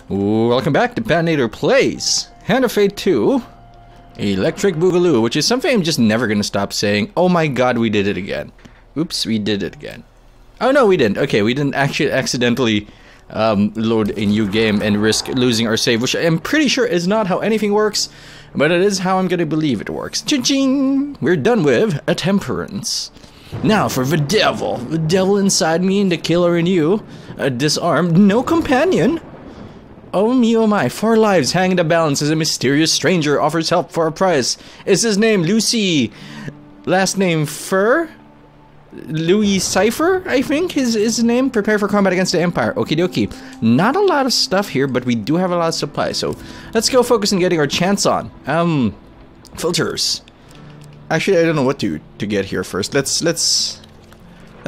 Welcome back to Patinator Plays Hand of Fate 2 Electric Boogaloo, which is something I'm just never gonna stop saying. Oh my god, we did it again. Oops, we did it again. Oh no, we didn't. Okay, we didn't actually accidentally load a new game and risk losing our save, which I'm pretty sure is not how anything works, but it is how I'm gonna believe it works. Ching! We're done with a temperance. Now for the devil inside me and the killer in you. Disarmed, no companion. Oh me, oh my, 4 lives hang in the balance as a mysterious stranger offers help for a price. Is his name Lucy? Last name Fur? Louis Cypher, I think is his name. Prepare for combat against the Empire. Okie dokie. Not a lot of stuff here, but we do have a lot of supplies, so let's go focus on getting our chance on. Filters. Actually, I don't know what to get here first. Let's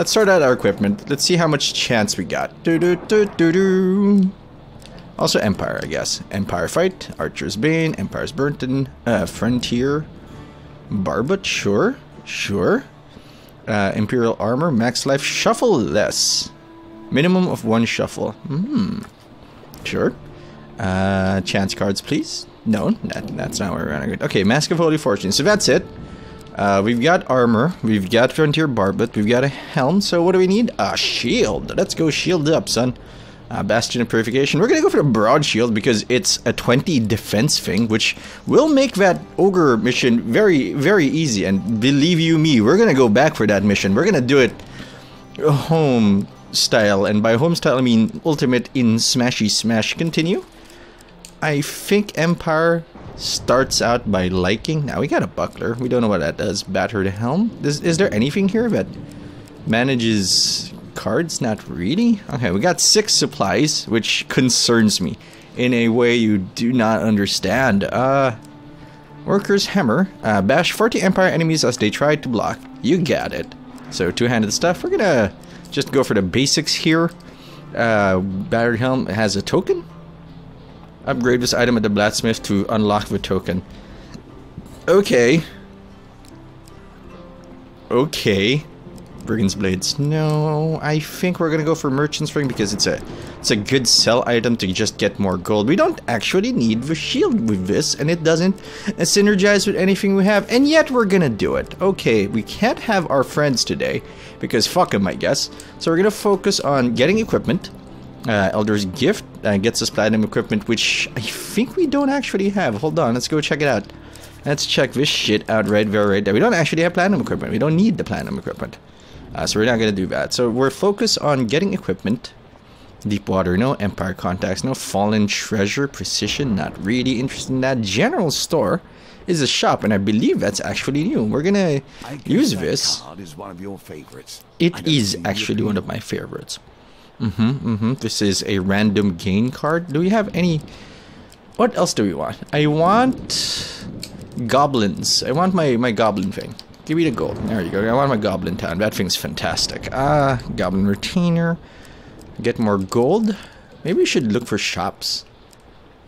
sort out our equipment. Let's see how much chance we got. Also Empire, I guess. Empire Fight, Archer's Bane, Empire's Burden, Frontier, Barbot, sure. Imperial Armor, Max Life, Shuffle Less. Minimum of 1 shuffle. Sure. Chance cards, please. No, that's not where we're gonna go. Okay, Mask of Holy Fortune. So that's it. We've got armor, we've got Frontier Barbot, we've got a helm, so what do we need? A shield. Let's go shield up, son. Bastion of Purification. We're gonna go for the Broad Shield because it's a 20 defense thing, which will make that Ogre mission very, very easy. And believe you me, we're gonna go back for that mission. We're gonna do it home style, and by home style I mean ultimate in smashy smash. Continue. I think Empire starts out by liking. Now we got a buckler. We don't know what that does. Battered helm. Is there anything here that manages cards? Not really. Okay, we got 6 supplies, which concerns me in a way you do not understand. Worker's Hammer. Bash 40 Empire enemies as they try to block. You got it. So 2-handed stuff. We're gonna just go for the basics here. Battered helm has a token. Upgrade this item at the blacksmith to unlock the token. Okay. Brigand's Blades. No, I think we're gonna go for Merchant's Ring because it's a good sell item to just get more gold. We don't actually need the shield with this, and it doesn't synergize with anything we have, and yet we're gonna do it. Okay, we can't have our friends today because fuck them, I guess. So we're gonna focus on getting equipment. Elder's Gift gets us platinum equipment, which I think we don't actually have. Hold on, let's go check it out. Let's check this shit out right there. We don't actually have platinum equipment. We don't need the platinum equipment. So we're not going to do that. So we're focused on getting equipment. Deep Water, no. Empire Contacts, no. Fallen Treasure, Precision, not really interested in that. General Store is a shop, and I believe that's actually new. We're going to use this. Card is one of your favorites. It is actually one of my favorites. This is a random gain card. Do we have any... What else do we want? I want goblins. I want my goblin thing. Give me the gold. There you go. I want my goblin town. That thing's fantastic. Goblin retainer. Get more gold. Maybe we should look for shops.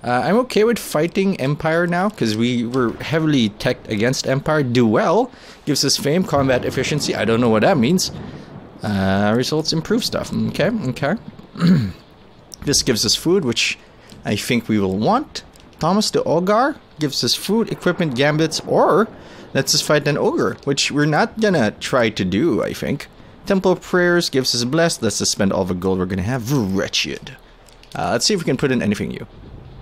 I'm okay with fighting Empire now because we were heavily teched against Empire. Do well. Gives us fame, combat efficiency. I don't know what that means. Results improve stuff. Okay. This gives us food, which I think we will want. Thomas the Ogar gives us food, equipment, gambits, or lets us fight an ogre, which we're not gonna try to do, I think. Temple of Prayers gives us blessed, lets us spend all the gold we're gonna have. Wretched. Let's see if we can put in anything new.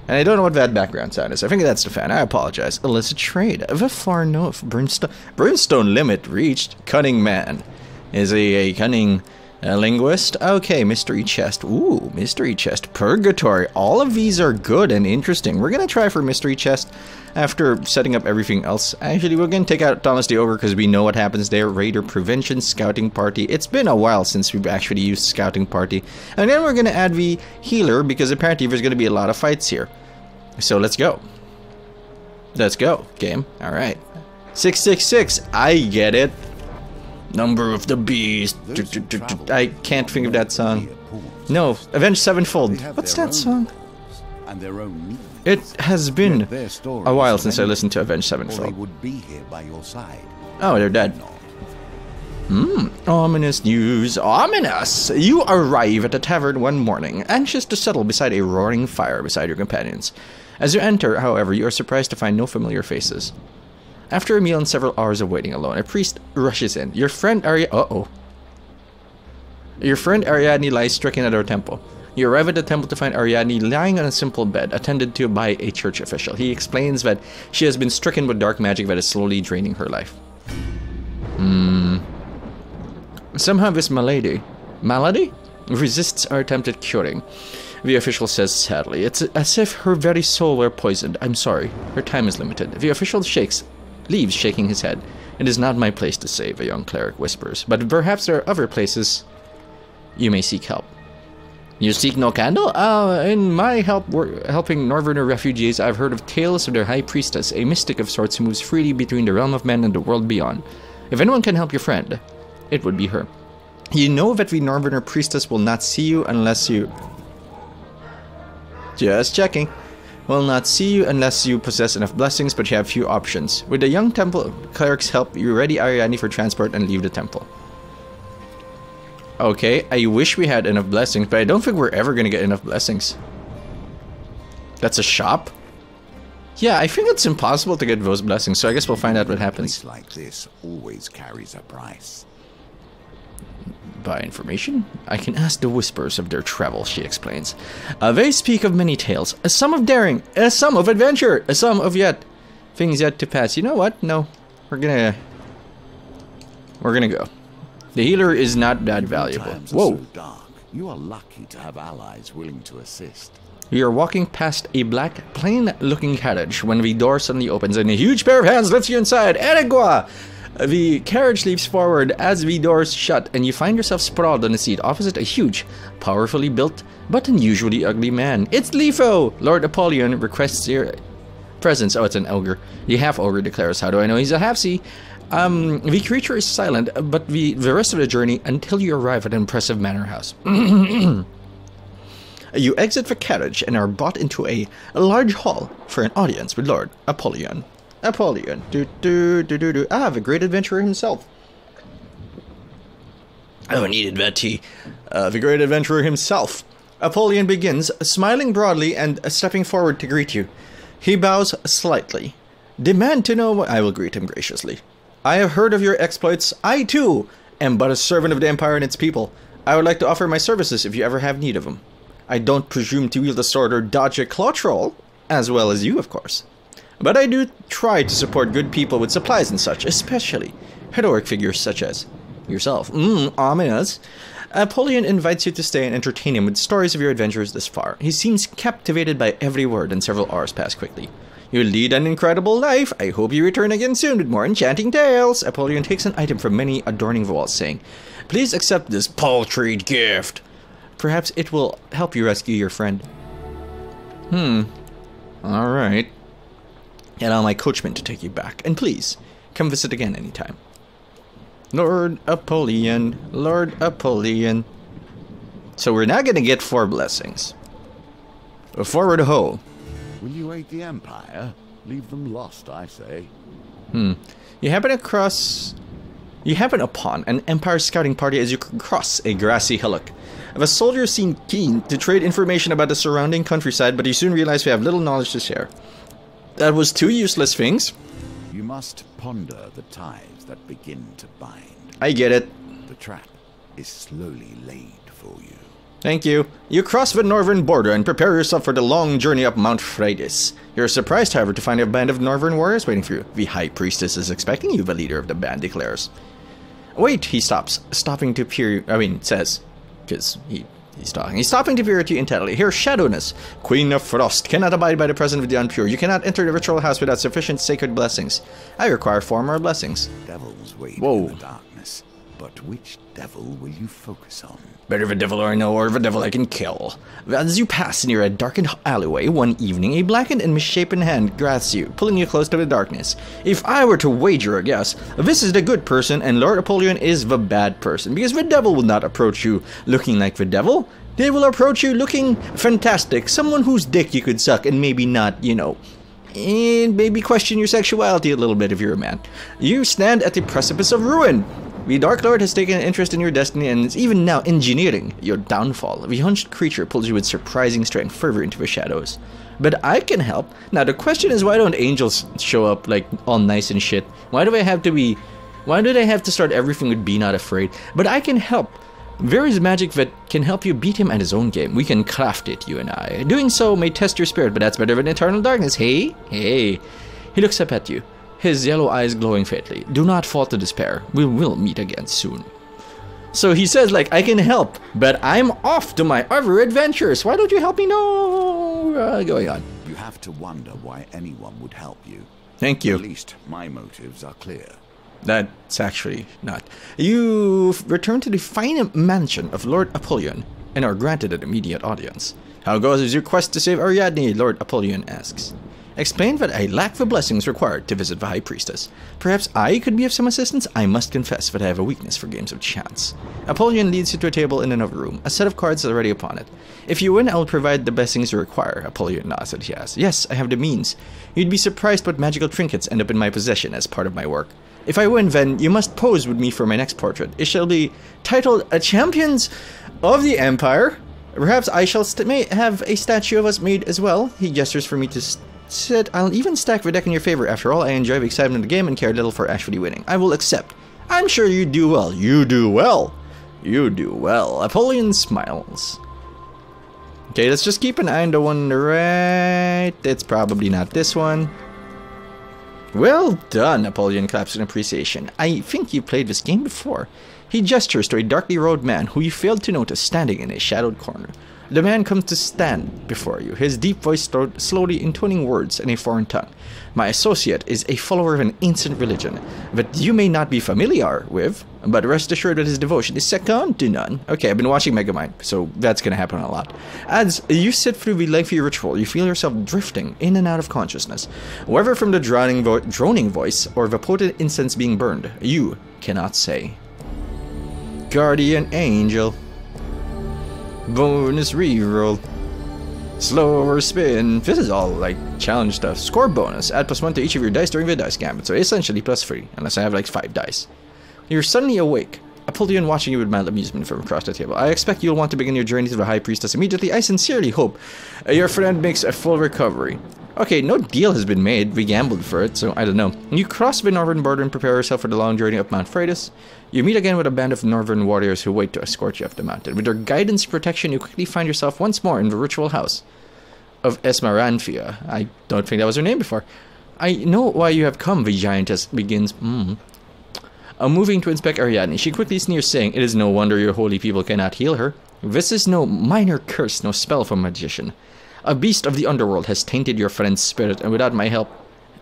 And I don't know what that background sound is. I think that's the fan. I apologize. Illicit trade. The far north. Brimstone limit reached. Cunning man. Is he a cunning linguist? Okay, mystery chest. Ooh, mystery chest. Purgatory. All of these are good and interesting. We're gonna try for mystery chest after setting up everything else. Actually, we're gonna take out Thomas the Ogre because we know what happens there. Raider prevention, scouting party. It's been a while since we've actually used scouting party. And then we're gonna add the healer because apparently there's gonna be a lot of fights here. So let's go. Let's go, game. Alright. 666. I get it. Number of the Beast. I can't think of that song. No, Avenged Sevenfold. What's that song? It has been a while since I listened to Avenged Sevenfold. Oh, they're dead. Ominous news. Ominous! You arrive at the tavern one morning, anxious to settle beside a roaring fire beside your companions. As you enter, however, you are surprised to find no familiar faces. After a meal and several hours of waiting alone, a priest rushes in. Your friend Your friend Ariadne lies stricken at our temple. You arrive at the temple to find Ariadne lying on a simple bed, attended to by a church official. He explains that she has been stricken with dark magic that is slowly draining her life. Somehow this malady resists our attempt at curing. The official says sadly, it's as if her very soul were poisoned. I'm sorry, her time is limited. The official leaves shaking his head. It is not my place to say, the young cleric whispers, but perhaps there are other places you may seek help. You seek no candle? In my helping Northerner refugees, I've heard of tales of their high priestess, a mystic of sorts who moves freely between the realm of men and the world beyond. If anyone can help your friend, it would be her. You know that the Northerner priestess will not see you unless you... Just checking. Will not see you unless you possess enough blessings, but you have few options. With the young temple cleric's help, you ready Ariadne for transport and leave the temple. Okay, I wish we had enough blessings, but I don't think we're ever gonna get enough blessings. That's a shop? Yeah, I think it's impossible to get those blessings, so I guess we'll find out what happens. A place like this always carries a price. Buy information? I can ask the whispers of their travel, she explains. They speak of many tales, some of daring, some of adventure, some of things yet to pass. You know what? No, we're gonna go. The healer is not that valuable. Whoa! So dark. You are lucky to have allies willing to assist. We are walking past a black, plain-looking carriage when the door suddenly opens and a huge pair of hands lifts you inside. Erigua! The carriage leaps forward as the doors shut, and you find yourself sprawled on a seat opposite a huge, powerfully built, but unusually ugly man. It's Lifo! Lord Apollyon requests your presence. Oh, it's an ogre. The half-ogre declares, how do I know he's a half-sea? The creature is silent, but the rest of the journey until you arrive at an impressive manor house. You exit the carriage and are brought into a large hall for an audience with Lord Apollyon. Apollyon. The great adventurer himself. Oh, needed that tea. The great adventurer himself. Apollyon begins, smiling broadly and stepping forward to greet you. He bows slightly. Demand to know what... I will greet him graciously. I have heard of your exploits. I, too, am but a servant of the Empire and its people. I would like to offer my services if you ever have need of them. I don't presume to wield a sword or dodge a claw troll, as well as you, of course. But I do try to support good people with supplies and such, especially heroic figures such as yourself. Ominous. Apollyon invites you to stay and entertain him with stories of your adventures thus far. He seems captivated by every word, and several hours pass quickly. You lead an incredible life. I hope you return again soon with more enchanting tales. Apollyon takes an item from many adorning the walls, saying, please accept this paltry gift. Perhaps it will help you rescue your friend. Alright. Allow my coachman to take you back. And please, come visit again anytime. Lord Apollyon. Lord Apollyon. So we're now gonna get 4 blessings. Forward ho. Will you aid the Empire? Leave them lost, I say. You happen upon an Empire scouting party as you cross a grassy hillock. The soldiers seem keen to trade information about the surrounding countryside, but you soon realize we have little knowledge to share. That was 2 useless things. You must ponder the ties that begin to bind. I get it. The trap is slowly laid for you. Thank you. You cross the northern border and prepare yourself for the long journey up Mount Freydis. You're surprised, however, to find a band of northern warriors waiting for you. The High Priestess is expecting you, the leader of the band declares. Wait, he stops, says, because he's talking. He's stopping to peer at you intently. Here, Shadowness, Queen of Frost, cannot abide by the presence of the unpure. You cannot enter the ritual house without sufficient sacred blessings. I require 4 more blessings. Devils wait Whoa. in the darkness, but which devil will you focus on? Better the devil I know or the devil I can kill. As you pass near a darkened alleyway, one evening a blackened and misshapen hand grasps you, pulling you close to the darkness. If I were to wager a guess, this is the good person and Lord Apollyon is the bad person, because the devil will not approach you looking like the devil. They will approach you looking fantastic, someone whose dick you could suck and maybe not, you know, and maybe question your sexuality a little bit if you're a man. You stand at the precipice of ruin. The Dark Lord has taken an interest in your destiny and is even now engineering your downfall. The hunched creature pulls you with surprising strength further into the shadows. But I can help. Now the question is, why don't angels show up like all nice and shit? Why do they have to start everything with be not afraid? But I can help. There is magic that can help you beat him at his own game. We can craft it, you and I. Doing so may test your spirit, but that's better than eternal darkness. Hey. He looks up at you, his yellow eyes glowing faintly. Do not fall to despair. We will meet again soon. So he says, like, I can help, but I'm off to my other adventures. Why don't you help me? No. Going on. You have to wonder why anyone would help you. Thank you. At least my motives are clear. That's actually not. You return to the fine mansion of Lord Apollyon and are granted an immediate audience. How goes your quest to save Ariadne? Lord Apollyon asks. Explain that I lack the blessings required to visit the High Priestess. Perhaps I could be of some assistance? I must confess that I have a weakness for games of chance. Apollyon leads you to a table in another room. A set of cards is already upon it. If you win, I will provide the blessings you require. Apollyon nods at yes. Yes, I have the means. You'd be surprised what magical trinkets end up in my possession as part of my work. If I win, then you must pose with me for my next portrait. It shall be titled A Champions of the Empire. Perhaps I shall have a statue of us made as well. He gestures for me to sit. I'll even stack the deck in your favor. After all, I enjoy the excitement of the game and care little for actually winning. I will accept. I'm sure you do well. You do well. You do well. Apollyon smiles. Okay, let's just keep an eye on the one on the right. It's probably not this one. Well done, Apollyon claps in appreciation. I think you played this game before. He gestures to a darkly robed man who you failed to notice standing in a shadowed corner. The man comes to stand before you, his deep voice slowly intoning words in a foreign tongue. My associate is a follower of an ancient religion that you may not be familiar with, but rest assured that his devotion is second to none. Okay, I've been watching Megamind, so that's gonna happen a lot. As you sit through the lengthy ritual, you feel yourself drifting in and out of consciousness. Whether from the droning voice or the potent incense being burned, you cannot say. Guardian Angel. Bonus reroll. Slower spin. This is all like challenge stuff. Score bonus. Add +1 to each of your dice during the dice gambit. So essentially +3, unless I have like 5 dice. You're suddenly awake. Apollyon watching you with mild amusement from across the table. I expect you'll want to begin your journey to the High Priestess immediately. I sincerely hope your friend makes a full recovery. Okay, no deal has been made. We gambled for it, so I don't know. You cross the northern border and prepare yourself for the long journey up Mount Freitas. You meet again with a band of northern warriors who wait to escort you up the mountain. With their guidance and protection, you quickly find yourself once more in the ritual house of Esmeranthia. I don't think that was her name before. I know why you have come, the giantess begins. Moving to inspect Ariadne, she quickly sneers, saying, It is no wonder your holy people cannot heal her. This is no minor curse, no spell from a magician. A beast of the underworld has tainted your friend's spirit, and without my help,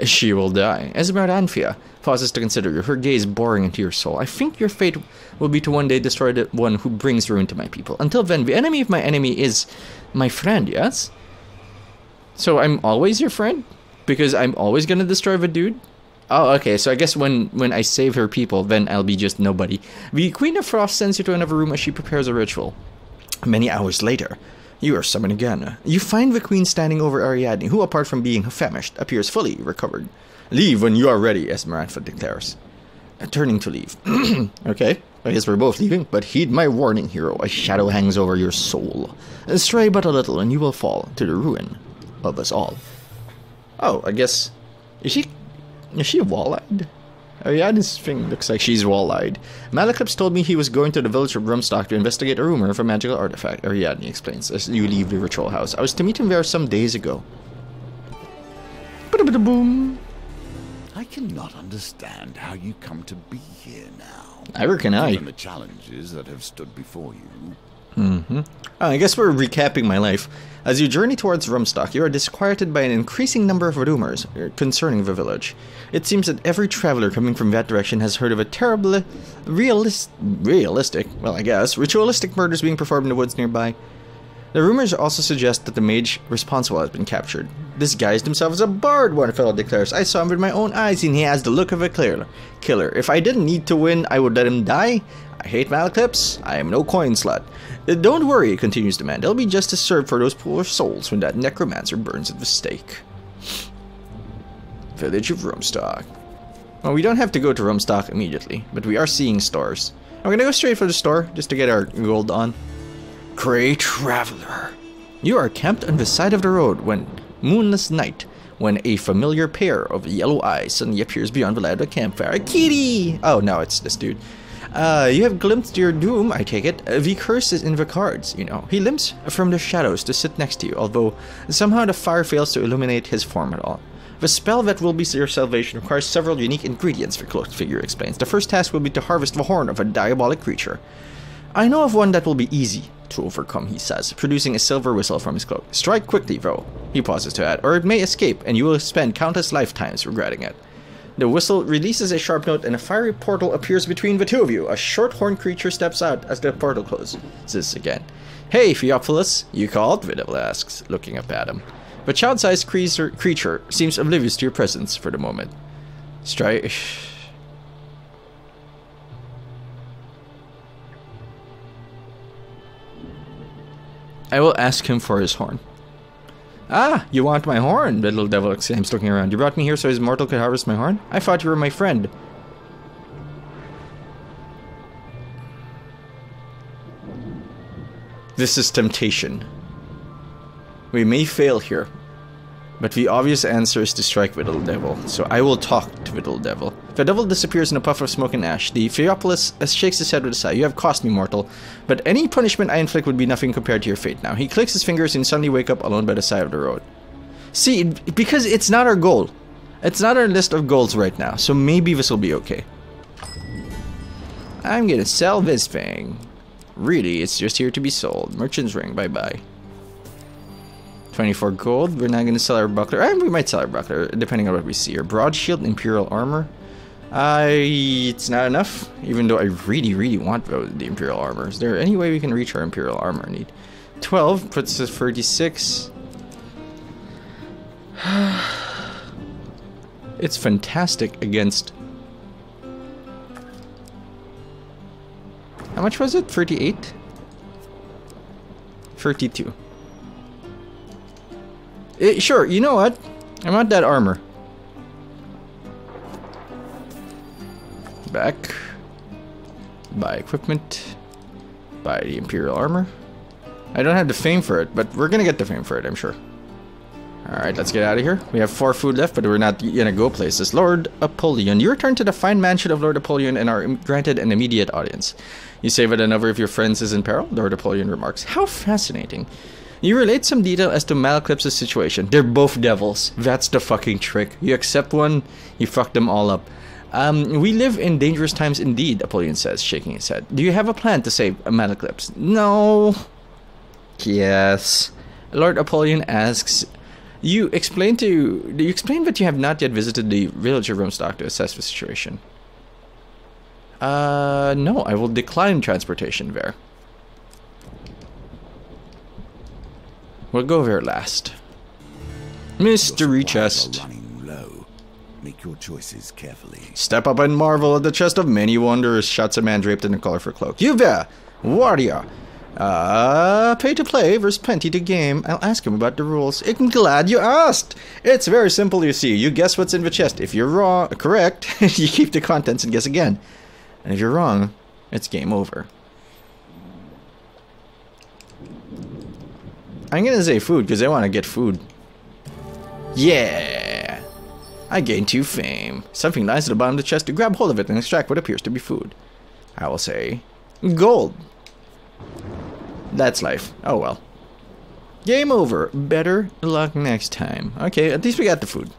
she will die. Esmeranthia pauses to consider you, her gaze boring into your soul. I think your fate will be to one day destroy the one who brings ruin to my people. Until then, the enemy of my enemy is my friend, yes? So I'm always your friend? Because I'm always gonna destroy the dude? Oh, okay, so I guess when I save her people, then I'll be just nobody. The Queen of Frost sends you to another room as she prepares a ritual. Many hours later, you are summoned again. You find the Queen standing over Ariadne, who, apart from being famished, appears fully recovered. Leave when you are ready, Esmeralda declares. Turning to leave. Okay, I guess we're both leaving, but heed my warning, hero. A shadow hangs over your soul. Stray but a little, and you will fall to the ruin of us all. Oh, I guess... Is she wall-eyed? Ariadne's thing looks like she's wall-eyed. Malaclips told me he was going to the village of Rumstock to investigate a rumor of a magical artifact, Ariadne explains, as you leave the ritual house. I was to meet him there some days ago. Ba-da-ba-da-boom. I cannot understand how you come to be here now. Neither can I. Given the challenges that have stood before you. I guess we're recapping my life. As you journey towards Rumstock, you are disquieted by an increasing number of rumors concerning the village. It seems that every traveler coming from that direction has heard of a terribly ritualistic murders being performed in the woods nearby. The rumors also suggest that the mage responsible has been captured. Disguised himself as a bard, one fellow declares. I saw him with my own eyes, and he has the look of a killer. If I didn't need to win, I would let him die. I hate Malaclips. I am no coin slut. Don't worry, continues the man. There'll be justice served for those poor souls when that necromancer burns at the stake. Village of Rumstock. Well, we don't have to go to Rumstock immediately, but we are seeing stores. I'm gonna go straight for the store, just to get our gold on. Grey Traveler. You are camped on the side of the road one moonless night, when a familiar pair of yellow eyes suddenly appears beyond the light of the campfire. Kitty! Oh, no, it's this dude. You have glimpsed your doom, I take it. The curse is in the cards, you know. He limps from the shadows to sit next to you, although somehow the fire fails to illuminate his form at all. The spell that will be your salvation requires several unique ingredients, the cloaked figure explains. The first task will be to harvest the horn of a diabolic creature. I know of one that will be easy to overcome, he says, producing a silver whistle from his cloak. Strike quickly, though, he pauses to add, or it may escape, and you will spend countless lifetimes regretting it. The whistle releases a sharp note, and a fiery portal appears between the two of you. A short-horned creature steps out as the portal closes again. Hey, Theophilus, you called? Vidal asks, looking up at him. The child-sized creature seems oblivious to your presence for the moment. Strike... I will ask him for his horn. Ah, you want my horn? The little devil exclaims, looking around. You brought me here so his mortal could harvest my horn? I thought you were my friend. This is temptation. We may fail here, but the obvious answer is to strike the little devil, so I will talk to the little devil. The devil disappears in a puff of smoke and ash. The Theophilus shakes his head with a sigh. You have cost me, mortal, but any punishment I inflict would be nothing compared to your fate now. He clicks his fingers and suddenly wake up alone by the side of the road. See, because it's not our goal. It's not our list of goals right now, so maybe this will be okay. I'm gonna sell this thing. Really, it's just here to be sold. Merchant's ring, bye-bye. 24 gold. We're not going to sell our buckler. We might sell our buckler, depending on what we see here. Broad shield, imperial armor. It's not enough, even though I really, really want the imperial armor. Is there any way we can reach our imperial armor need? 12 puts us 36. It's fantastic against... How much was it? 38? 32. Sure, you know what? I want that armor. Back. Buy equipment. Buy the imperial armor. I don't have the fame for it, but we're gonna get the fame for it, I'm sure. Alright, let's get out of here. We have 4 food left, but we're not gonna go places. Lord Apollyon, you return to the fine mansion of Lord Apollyon and are granted an immediate audience. You say that another of your friends is in peril? Lord Apollyon remarks. How fascinating. You relate some detail as to Malclipse's situation. They're both devils. That's the fucking trick. You accept one, you fuck them all up. We live in dangerous times indeed, Apollyon says, shaking his head. Do you have a plan to save Malclipse? No. Yes. Lord Apollyon asks... You explain that you have not yet visited the village of Rumstock to assess the situation. No, I will decline transportation there. We'll go there last. Mystery chest. Running low. Make your choices carefully. Step up and marvel at the chest of many wonders, shouts a man draped in a colorful cloak. You there, warrior. Pay to play, there's plenty to game. I'll ask him about the rules. I'm glad you asked. It's very simple, you see. You guess what's in the chest. If you're correct, you keep the contents and guess again. And if you're wrong, it's game over. I'm gonna say food, because I want to get food. Yeah! I gain 2 fame. Something lies at the bottom of the chest to grab hold of it and extract what appears to be food. I will say... gold. That's life. Oh well. Game over. Better luck next time. Okay, at least we got the food.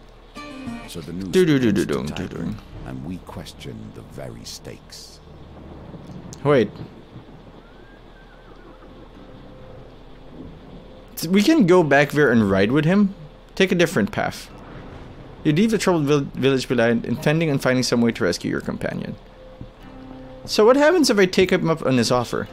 So the news and we question the very stakes. Wait. We can go back there and ride with him? Take a different path. You leave the troubled village behind, intending on finding some way to rescue your companion. So what happens if I take him up on his offer?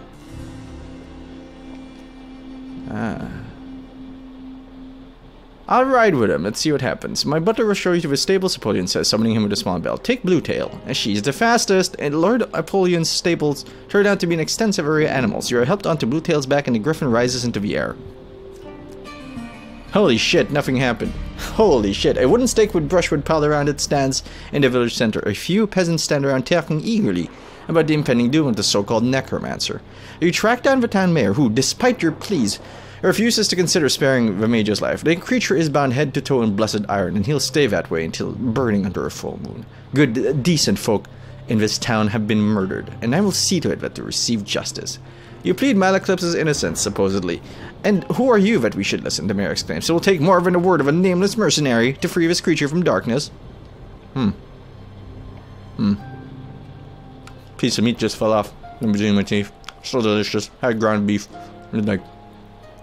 I'll ride with him. Let's see what happens. My butler will show you to his stables, Apollyon says, summoning him with a small bell. Take Bluetail, as she's the fastest, and Lord Apollyon's stables turn out to be an extensive area of animals. You are helped onto Bluetail's back and the griffin rises into the air. Holy shit, nothing happened. Holy shit, a wooden stake with brushwood piled around it stands in the village center. A few peasants stand around talking eagerly about the impending doom of the so-called necromancer. You track down the town mayor, who, despite your pleas, refuses to consider sparing the major's life. The creature is bound head to toe in blessed iron, and he'll stay that way until burning under a full moon. Good, decent folk in this town have been murdered, and I will see to it that they receive justice. You plead Malaclipse's innocence, supposedly. And who are you that we should listen? The mayor exclaims. So we'll take more than the word of a nameless mercenary to free this creature from darkness. Piece of meat just fell off in between my teeth. So delicious. Had ground beef. Like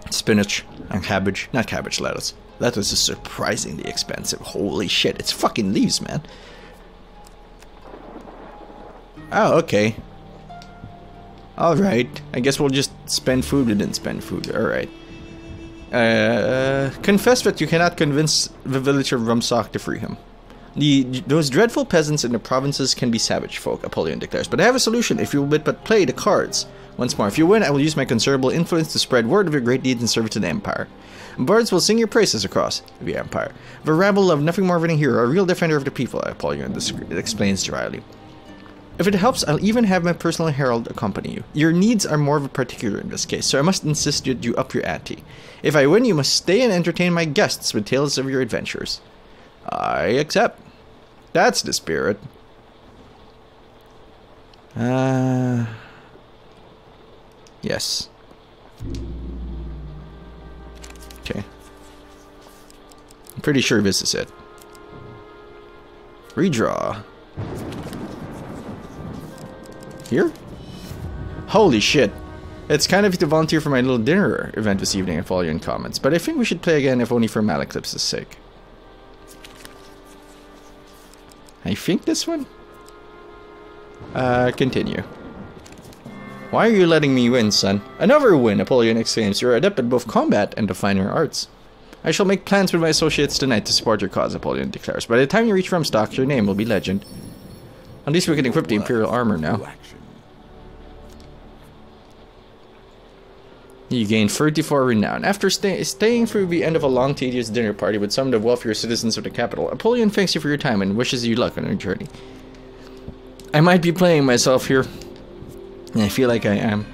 spinach and cabbage. Not cabbage, lettuce. Lettuce is surprisingly expensive. Holy shit. It's fucking leaves, man. Oh, okay. Alright. I guess we'll just spend food. We didn't spend food. Alright. Confess that you cannot convince the village of Rumsock to free him. Those dreadful peasants in the provinces can be savage folk, Apollyon declares. But I have a solution if you will but play the cards. Once more, if you win, I will use my considerable influence to spread word of your great deeds in service to the Empire. Bards will sing your praises across the Empire. The rabble love nothing more than a hero, a real defender of the people, Apollyon explains dryly. If it helps, I'll even have my personal herald accompany you. Your needs are more of a particular in this case, so I must insist that you up your ante. If I win, you must stay and entertain my guests with tales of your adventures. I accept. That's the spirit. Yes. Okay. I'm pretty sure this is it. Redraw. Here? Holy shit. It's kind of you to volunteer for my little dinner event this evening and follow you in comments, but I think we should play again if only for Malaclipse's sake. I think this one? Continue. Why are you letting me win, son? Another win, Apollyon exclaims. You're adept at both combat and the finer arts. I shall make plans with my associates tonight to support your cause, Apollyon declares. By the time you reach Rumstock, your name will be legend. At least we can equip the Imperial armor now. You gain 34 renown. After staying through the end of a long, tedious dinner party with some of the wealthier citizens of the capital, Apollyon thanks you for your time and wishes you luck on your journey. I might be playing myself here. And I feel like I am.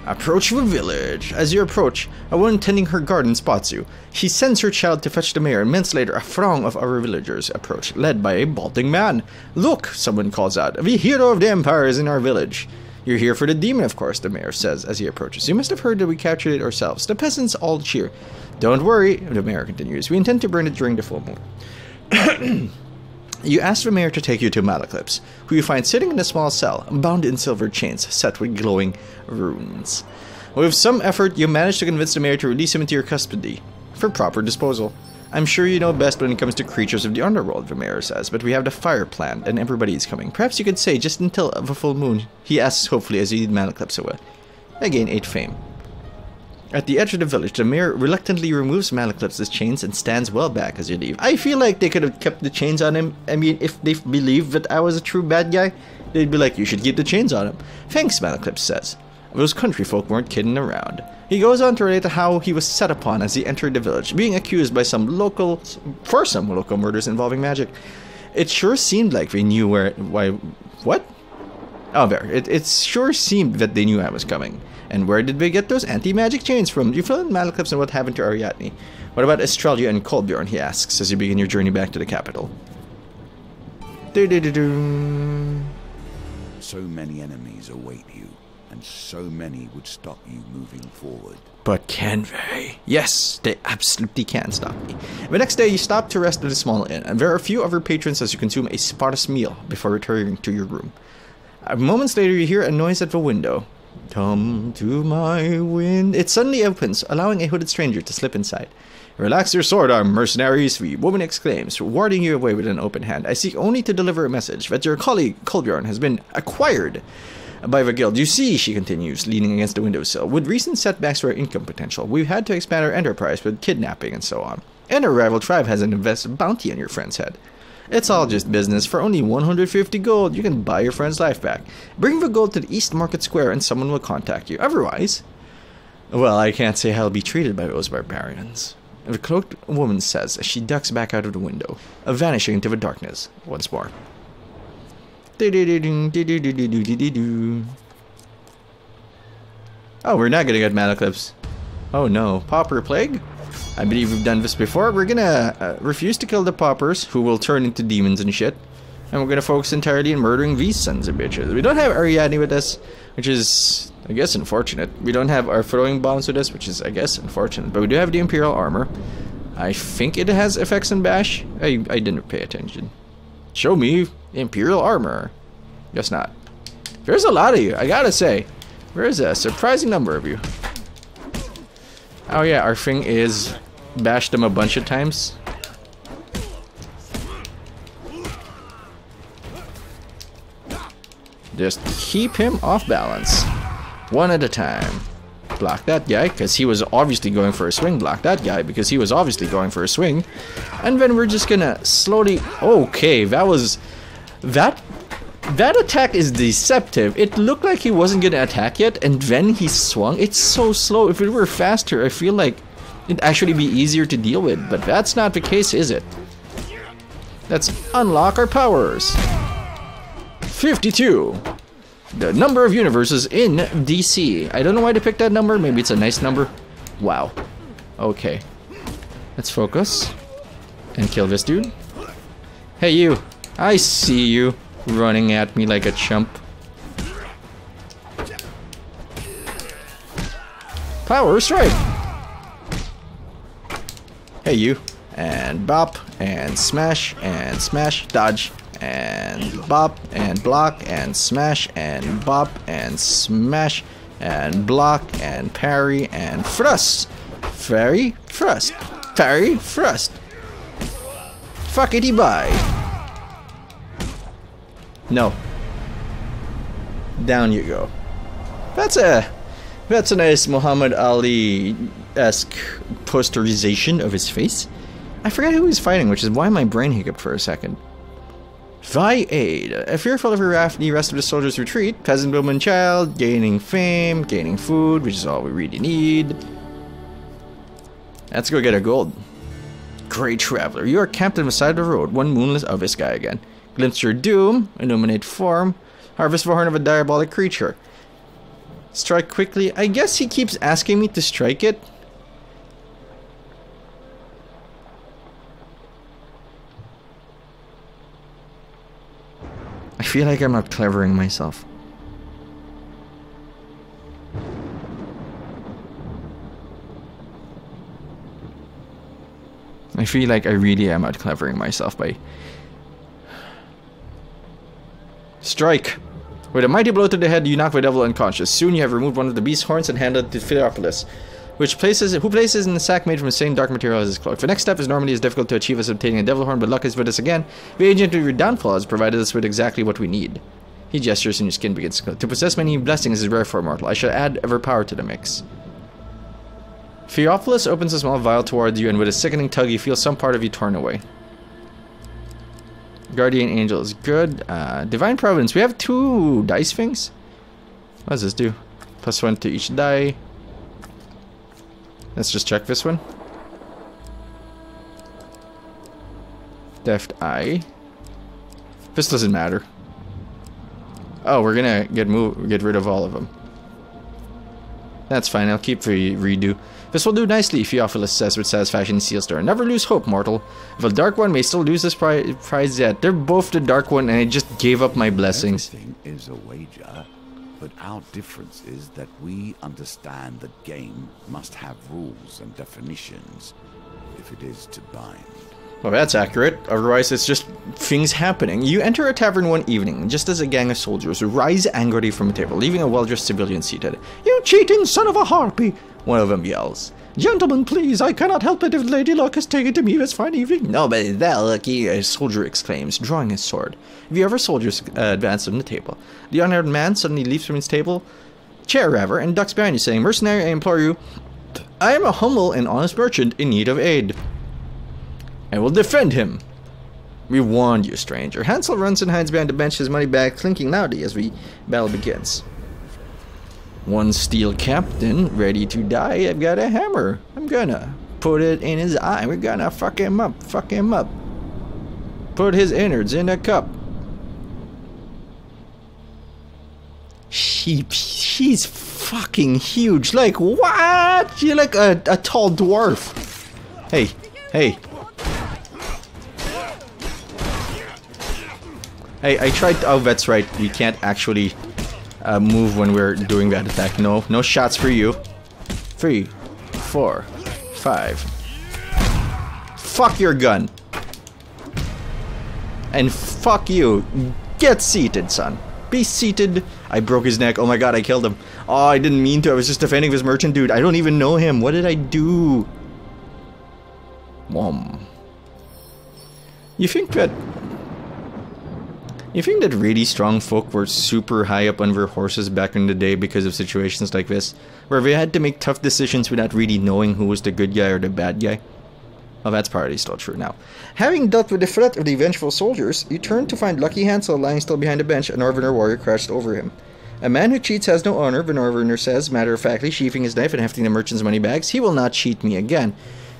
Approach the village. As you approach, a woman tending her garden spots you. She sends her child to fetch the mayor, and minutes later, a throng of other villagers approach, led by a balding man. Look, someone calls out. The hero of the Empire is in our village. You're here for the demon, of course, the mayor says as he approaches. You must have heard that we captured it ourselves. The peasants all cheer. Don't worry, the mayor continues. We intend to burn it during the full moon. You ask the mayor to take you to Malaclipse, who you find sitting in a small cell, bound in silver chains, set with glowing runes. With some effort, you manage to convince the mayor to release him into your custody, for proper disposal. I'm sure you know best when it comes to creatures of the underworld, the mayor says, but we have the fire planned, and everybody is coming. Perhaps you could say just until the full moon, he asks hopefully as you lead Malaclipse away. I gain 8 fame. At the edge of the village, the mayor reluctantly removes Malaclipse's chains and stands well back as you leave. I feel like they could have kept the chains on him. I mean, if they believed that I was a true bad guy, they'd be like, you should keep the chains on him. Thanks, Malaclipse says. Those country folk weren't kidding around. He goes on to relate how he was set upon as he entered the village, being accused by some local murders involving magic. It sure seemed like they knew what? Oh, there. It sure seemed that they knew I was coming. And where did they get those anti-magic chains from? You fill in Malaclipse and what happened to Ariadne? What about Australia and Kolbjorn, he asks, as you begin your journey back to the capital. So many enemies await you, and so many would stop you moving forward. But can they? Yes, they absolutely can stop me. The next day, you stop to rest at a small inn, and there are a few other patrons as you consume a spotless meal before returning to your room. Moments later, you hear a noise at the window. Come to my wind. It suddenly opens, allowing a hooded stranger to slip inside. Relax your sword arm, mercenaries, the woman exclaims, warding you away with an open hand. I seek only to deliver a message that your colleague, Kolbjorn, has been acquired by the guild. You see, she continues, leaning against the windowsill, with recent setbacks to our income potential, we've had to expand our enterprise with kidnapping and so on. And our rival tribe has an invested bounty on your friend's head. It's all just business. For only 150 gold, you can buy your friend's life back. Bring the gold to the East Market Square and someone will contact you. Otherwise, well, I can't say how I'll be treated by those barbarians. the cloaked woman says as she ducks back out of the window, vanishing into the darkness once more. Oh, we're not gonna get mana clips. Oh no, Pauper Plague? I believe we've done this before. We're gonna refuse to kill the paupers, who will turn into demons and shit. And we're gonna focus entirely on murdering these sons of bitches. We don't have Ariadne with us, which is, I guess, unfortunate. We don't have our throwing bombs with us, which is, I guess, unfortunate. But we do have the Imperial Armor. I think it has effects on Bash. I didn't pay attention. Show me Imperial Armor. Guess not. There's a lot of you, I gotta say. There is a surprising number of you. Oh yeah, our thing is bash them a bunch of times. Just keep him off balance. One at a time. Block that guy, because he was obviously going for a swing. Block that guy, because he was obviously going for a swing. And then we're just gonna slowly... Okay, that was... That attack is deceptive. It looked like he wasn't gonna attack yet, and then he swung. It's so slow. If it were faster, I feel like it'd actually be easier to deal with. But that's not the case, is it? Let's unlock our powers. 52. The number of universes in DC. I don't know why they picked that number. Maybe it's a nice number. Wow. Okay. Let's focus. And kill this dude. Hey, you. I see you. Running at me like a chump. Power strike! Hey you. And bop, and smash, dodge, and bop, and block, and smash, and bop, and smash, and block, and parry, and thrust. Parry, thrust. Parry, thrust. Fuckity bye. No. Down you go. That's a nice Muhammad Ali-esque posterization of his face. I forgot who he's fighting, which is why my brain hiccuped for a second. Vi aid. Fearful of the rest of the soldiers retreat. Peasant, woman, child, gaining fame, gaining food, which is all we really need. Let's go get a gold. Great traveler. You are camped on the side of the road, one moonless of the sky again. Glimpse your doom, illuminate form, harvest the horn of a diabolic creature. Strike quickly. I guess he keeps asking me to strike it. I feel like I'm not clevering myself. I feel like I really am out clevering myself by... Strike! With a mighty blow to the head, you knock the devil unconscious. Soon you have removed one of the beast's horns and handed it to Philopolis, who places in the sack made from the same dark material as his cloak. The next step is normally as difficult to achieve as obtaining a devil horn, but luck is with us again. The agent of your downfall has provided us with exactly what we need. He gestures and your skin begins to glow. To possess many blessings is rare for a mortal. I shall add ever power to the mix. Theophilus opens a small vial towards you, and with a sickening tug, you feel some part of you torn away. Guardian Angel is good. Divine Providence. We have 2 dice things. What does this do? +1 to each die. Let's just check this one. Deft Eye. This doesn't matter. Oh, we're gonna get rid of all of them. That's fine. I'll keep the redo. This will do nicely, Theophilus says with satisfaction in Sealstar. Never lose hope, mortal. The Dark One may still lose this prize yet. They're both the Dark One, and I just gave up my blessings. Everything is a wager, but our difference is that we understand that game must have rules and definitions if it is to bind. Well, that's accurate. Otherwise, it's just things happening. You enter a tavern one evening, just as a gang of soldiers rise angrily from a table, leaving a well-dressed civilian seated. "You cheating son of a harpy!" one of them yells. "Gentlemen, please, I cannot help it if Lady Luck has taken to me this fine evening." "Nobody's that lucky," a soldier exclaims, drawing his sword. The other soldiers advance from the table. The unarmed man suddenly leaps from his chair rather, and ducks behind you, saying, "Mercenary, I implore you, I am a humble and honest merchant in need of aid. I will defend him." "We warned you, stranger." Hansel runs and hides behind the bench, his money bag clinking loudly as the battle begins. "One steel captain, ready to die. I've got a hammer. I'm gonna put it in his eye. We're gonna fuck him up. Fuck him up. Put his innards in a cup. She's fucking huge. Like, what? You're like a tall dwarf. Hey, hey. Hey, I tried. Oh, that's right. We can't actually move when we're doing that attack. No shots for you. 3, 4, 5. Fuck your gun. And fuck you. Get seated, son. Be seated. I broke his neck. Oh my god, I killed him. Oh, I didn't mean to. I was just defending this merchant dude. I don't even know him. What did I do? Mom. You think that really strong folk were super high up on their horses back in the day because of situations like this, where they had to make tough decisions without really knowing who was the good guy or the bad guy? Well, that's partly still true now. Having dealt with the threat of the vengeful soldiers, you turn to find Lucky Hansel lying still behind a bench, a Northerner warrior crouched over him. A man who cheats has no honor, the Northerner says, matter-of-factly, sheathing his knife and hefting the merchant's money bags. He will not cheat me again.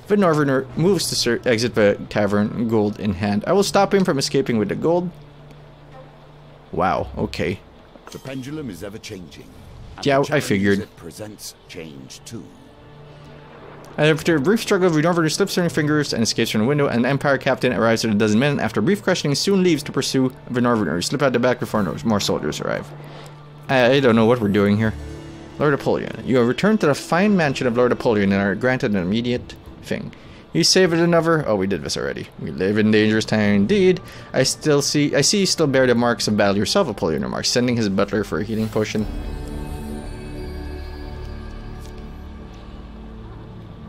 The Northerner moves to exit the tavern, gold in hand. I will stop him from escaping with the gold. Wow, okay. The pendulum is ever changing. Yeah, I figured. It presents change too. After a brief struggle, the Northerner slips through her fingers and escapes from the window. An Empire captain arrives with a dozen men. After a brief questioning, soon leaves to pursue the Northerner. Slip out the back before more soldiers arrive. I don't know what we're doing here. Lord Apollyon. You have returned to the fine mansion of Lord Apollyon and are granted an immediate thing. You save it another. Oh, we did this already. We live in dangerous time indeed. I see you still bear the marks of battle yourself, Apollyon remarks, sending his butler for a healing potion.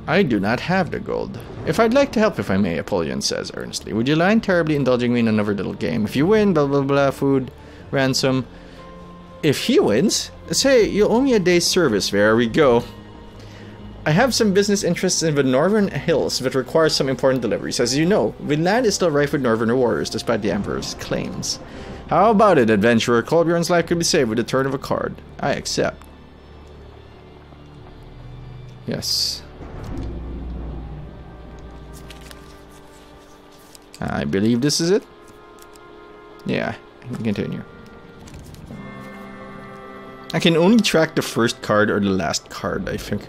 I do not have the gold. If I'd like to help, if I may, Apollyon says earnestly. Would you mind terribly indulging me in another little game? If you win, blah blah blah, food, ransom. If he wins, say you owe me a day's service. There we go. I have some business interests in the Northern Hills that require some important deliveries. As you know, the land is still rife with Northerner warriors, despite the Emperor's claims. How about it, adventurer? Kolbjorn's life could be saved with the turn of a card. I accept. Yes. I believe this is it. Yeah, continue. I can only track the first card or the last card, I think.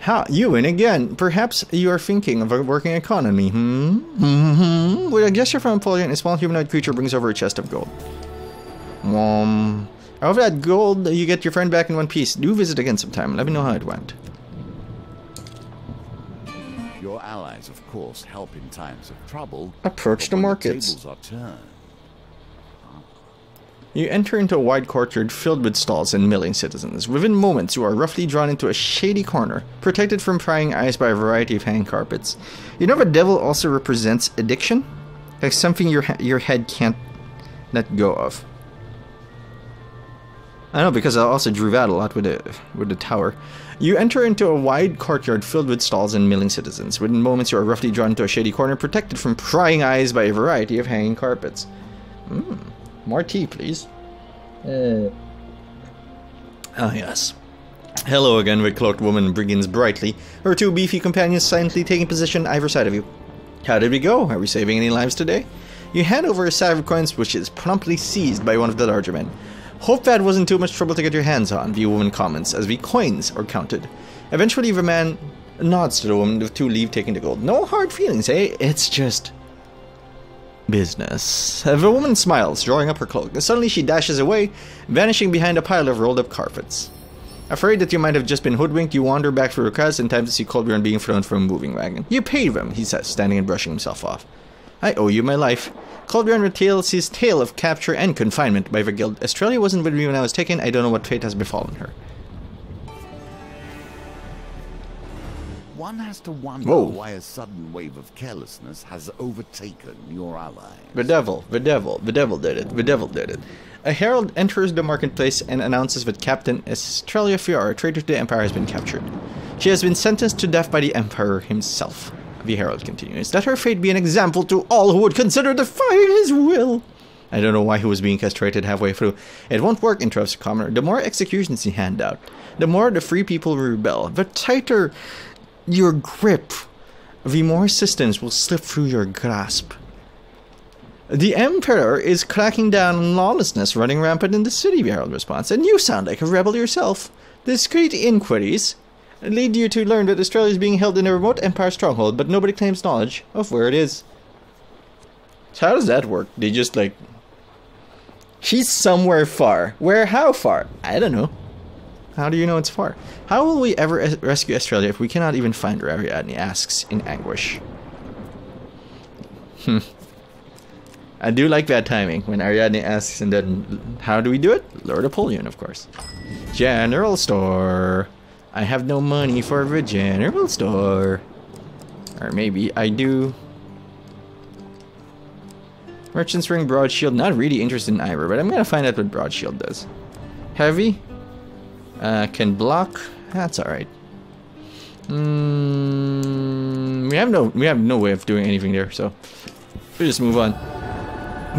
Ha, you win again. Perhaps you are thinking of a working economy. With a gesture from Apollyon, a small humanoid creature brings over a chest of gold. Out of that gold, you get your friend back in one piece. Do visit again sometime. Let me know how it went. Your allies, of course, help in times of trouble. Approach the markets. The tables are turned. You enter into a wide courtyard filled with stalls and milling citizens. Within moments, you are roughly drawn into a shady corner, protected from prying eyes by a variety of hanging carpets. You know the devil also represents addiction? Like something your head can't let go of. I know, because I also drew that a lot with the tower. You enter into a wide courtyard filled with stalls and milling citizens. Within moments, you are roughly drawn into a shady corner, protected from prying eyes by a variety of hanging carpets. More tea, please. Oh, yes. Hello again, the cloaked woman begins brightly, her two beefy companions silently taking position either side of you. How did we go? Are we saving any lives today? You hand over a sack of coins, which is promptly seized by one of the larger men. Hope that wasn't too much trouble to get your hands on, the woman comments, as the coins are counted. Eventually, the man nods to the woman, the two leave taking the gold. No hard feelings, eh? It's just business. The woman smiles, drawing up her cloak. Suddenly she dashes away, vanishing behind a pile of rolled up carpets. Afraid that you might have just been hoodwinked, you wander back through the crowds in time to see Kolbjorn being thrown from a moving wagon. You paid them, he says, standing and brushing himself off. I owe you my life. Kolbjorn retails his tale of capture and confinement by the guild. Australia wasn't with me when I was taken. I don't know what fate has befallen her. One has to wonder why a sudden wave of carelessness has overtaken your allies. The devil did it. A herald enters the marketplace and announces that Captain Australia Fiora, traitor to the Empire, has been captured. She has been sentenced to death by the Emperor himself. The herald continues. Let her fate be an example to all who would consider defying his will. I don't know why he was being castrated halfway through. It won't work, interrupts the commoner. The more executions you hand out, the more the free people rebel. The tighter your grip, the more systems will slip through your grasp. The Emperor is cracking down on lawlessness running rampant in the city, the herald response. And you sound like a rebel yourself. Discreet inquiries lead you to learn that Australia is being held in a remote Empire stronghold, but nobody claims knowledge of where it is. So how does that work? They just like... She's somewhere far. Where? How far? I don't know. How do you know it's far? How will we ever rescue Australia if we cannot even find her? Ariadne asks in anguish. I do like that timing when Ariadne asks, and then how do we do it? Lord Apollyon, of course. General store. I have no money for the general store. Or maybe I do. Merchant's Ring, Broad Shield. Not really interested in either, but I'm gonna find out what Broad Shield does. Heavy. Can block. That's alright. We have no way of doing anything there, so we'll just move on.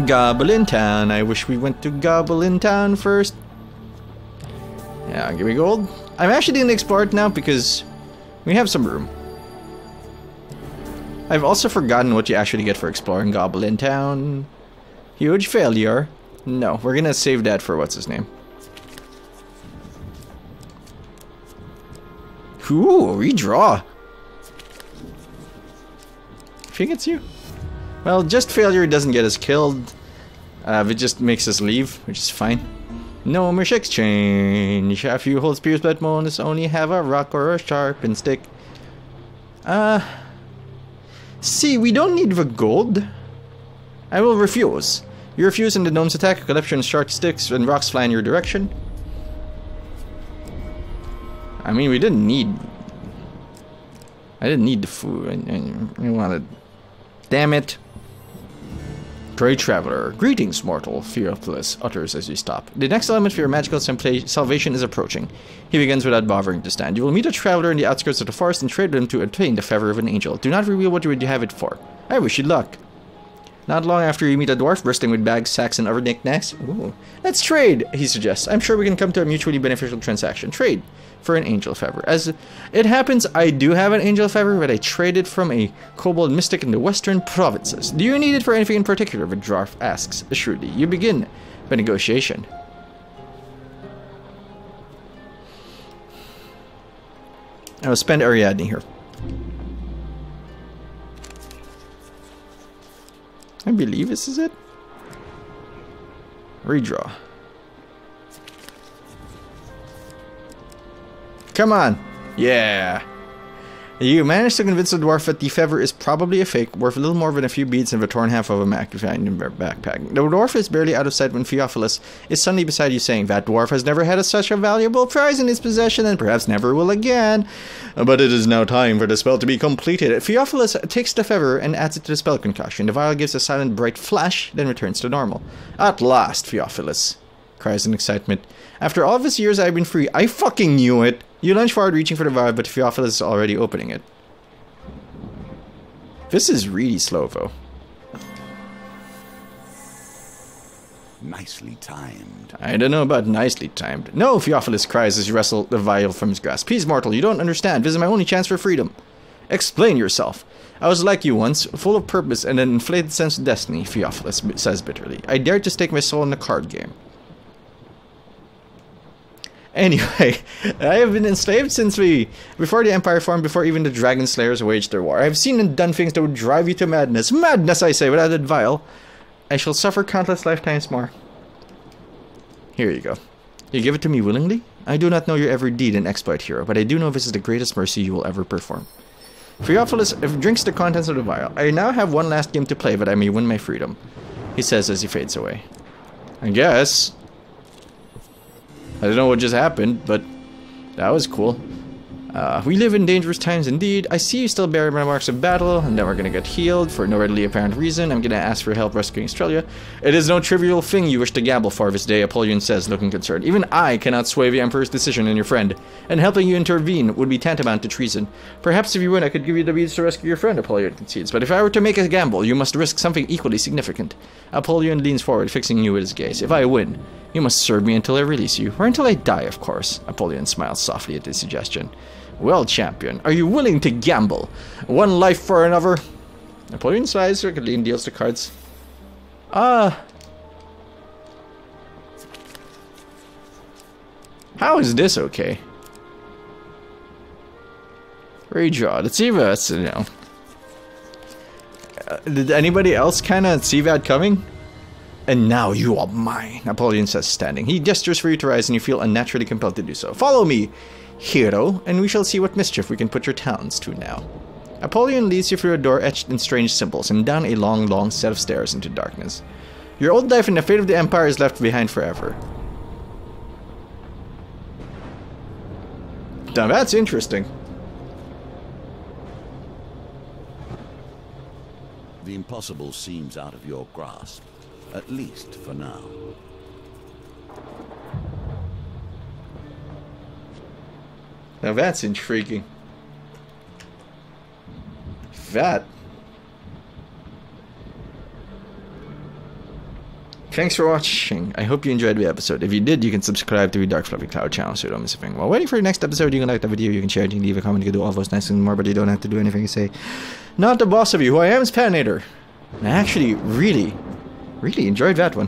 Goblin Town. I wish we went to Goblin Town first. Yeah, give me gold. I'm actually gonna explore it now because we have some room. I've also forgotten what you actually get for exploring Goblin Town. Huge failure. No, we're gonna save that for what's his name. Ooh, redraw. I think it's you. Well, just failure doesn't get us killed. It just makes us leave, which is fine. No more exchange. A few hold spears, but most only have a rock or a sharpened stick. See, we don't need the gold. I will refuse. You refuse and the gnomes attack. A collection of sharp sticks and rocks fly in your direction. I mean, we didn't need... I didn't need the food. I wanted... Damn it. Great Traveler. Greetings, mortal, Theophilus utters as you stop. The next element for your magical salvation is approaching. He begins without bothering to stand. You will meet a traveler in the outskirts of the forest and trade with him to obtain the favor of an angel. Do not reveal what you would have it for. I wish you luck. Not long after you meet a dwarf bristling with bags, sacks, and other knickknacks. Ooh. Let's trade, he suggests. I'm sure we can come to a mutually beneficial transaction. Trade for an angel favor. As it happens, I do have an angel favor, but I traded from a kobold mystic in the western provinces. Do you need it for anything in particular? The dwarf asks shrewdly. You begin the negotiation. I will spend Ariadne here. I believe this is it. Redraw. Come on. Yeah. You managed to convince the dwarf that the feather is probably a fake, worth a little more than a few beads and the torn half of a map you find in their backpack. The dwarf is barely out of sight when Theophilus is suddenly beside you saying, that dwarf has never had such a valuable prize in his possession and perhaps never will again. But it is now time for the spell to be completed. Theophilus takes the feather and adds it to the spell concoction. The vial gives a silent bright flash, then returns to normal. At last, Theophilus cries in excitement. After all these years I've been free. I fucking knew it. You lunge forward, reaching for the vial, but Theophilus is already opening it. This is really slow, though. Nicely timed. I don't know about nicely timed. No, Theophilus cries as you wrestle the vial from his grasp. Please, mortal, you don't understand. This is my only chance for freedom. Explain yourself. I was like you once, full of purpose and an inflated sense of destiny, Theophilus says bitterly. I dared to stake my soul in a card game. Anyway, I have been enslaved since before the Empire formed, before even the Dragon Slayers waged their war. I have seen and done things that would drive you to madness. Madness, I say, without that vial. I shall suffer countless lifetimes more. Here you go. You give it to me willingly? I do not know your every deed and exploit, hero, but I do know this is the greatest mercy you will ever perform. Theophilus drinks the contents of the vial. I now have one last game to play, but I may win my freedom, he says as he fades away. I guess. I don't know what just happened, but that was cool. We live in dangerous times indeed. I see you still bear my marks of battle, and then we're gonna get healed for no readily apparent reason. I'm gonna ask for help rescuing Australia. It is no trivial thing you wish to gamble for this day, Apollyon says, looking concerned. Even I cannot sway the Emperor's decision in your friend, and helping you intervene would be tantamount to treason. Perhaps if you win, I could give you the beads to rescue your friend, Apollyon concedes. But if I were to make a gamble, you must risk something equally significant. Apollyon leans forward, fixing you with his gaze. If I win, you must serve me until I release you, or until I die, of course. Apollyon smiles softly at this suggestion. Well, champion, are you willing to gamble? One life for another? Napoleon slides circuitly and deals the cards. How is this okay? Redraw. Let's see if that's, you know. Did anybody else kind of see that coming? And now you are mine, Napoleon says, standing. He gestures for you to rise and you feel unnaturally compelled to do so. Follow me, hero, and we shall see what mischief we can put your talents to now. Napoleon leads you through a door etched in strange symbols and down a long, long set of stairs into darkness. Your old life and the fate of the Empire is left behind forever. Now that's interesting. The impossible seems out of your grasp, at least for now. Now that's intriguing. That. Thanks for watching. I hope you enjoyed the episode. If you did, you can subscribe to the Dark Fluffy Cloud channel so you don't miss a thing. While waiting for the next episode, you can like the video, you can share it, you can leave a comment, you can do all those nice things and more, but you don't have to do anything you say. Not the boss of you. Who I am is Patinator. And I actually really enjoyed that one.